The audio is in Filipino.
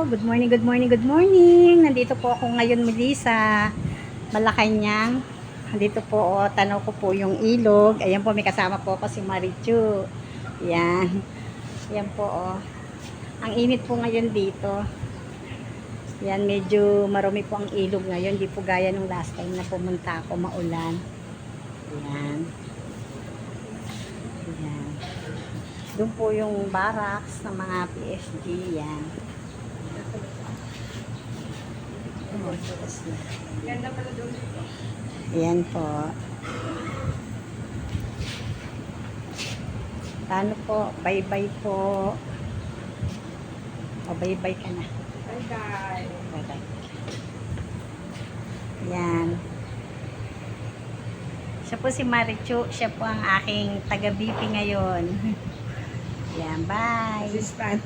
Good morning, good morning, good morning. Nandito po ako ngayon muli sa Malacanang. Nandito po, tanaw ko po yung ilog. Ayan po, may kasama po ako si Marichu. Ayan. Ayan po, oh. Ang init po ngayon dito. Ayan, medyo marumi po ang ilog ngayon. Di po gaya nung last time na pumunta ako, maulan. Ayan. Ayan. Doon po yung barracks ng mga PSG. Yan. Ganda pala doon. Yan po. Paano po? Bye-bye po. O, bye-bye ka na. Bye-bye. Bye-bye. Yan. Siya po si Marichu. Siya po ang aking taga-BP ngayon. Yan, bye. Assistant.